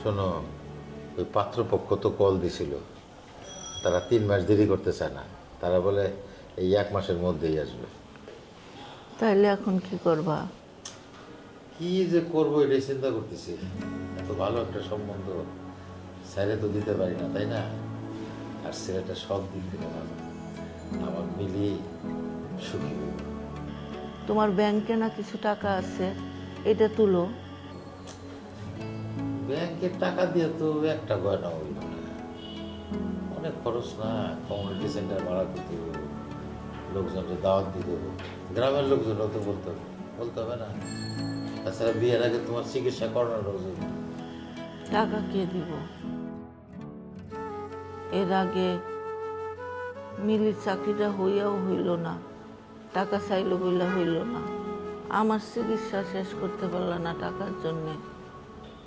শোনো, ওই পাত্রপক্ষ তো কল দিছিল, তারা 3 মাস দেরি করতে চায় না, তারা বলে এই 1 মাসের মধ্যেই আসবে। তাইলে এখন কি করবা? কি যে করবো এটাই চিন্তা করতেছি। এত ভালো একটা সম্বন্ধ ছেড়ে তো দিতে পারি না, তাই না? আর ছেলেটা সব দিক থেকে ভালো, আমার মিলি সুখী হইব। তোমার ব্যাংকে না কিছু টাকা আছে, এটা তুলো। ব্যাংকের টাকা দিয়ে তো একটা গয়না হইল না, অনেক খরচ না। কমিউনিটি সেন্টার ভাড়া দিতে হবে, লোকজনকে দাওয়াত দিতে হবে, গ্রামের লোকজনও তো বলতে হবে না। তাছাড়া বিয়ের আগে তোমার চিকিৎসা করানোর জন্য। টাকা কে দিব? এর আগে মিলির চাকরিটা হইয়াও হইল না, টাকা চাইলো বইলা হইল না, আমার চিকিৎসা শেষ করতে পারল না টাকার জন্যে।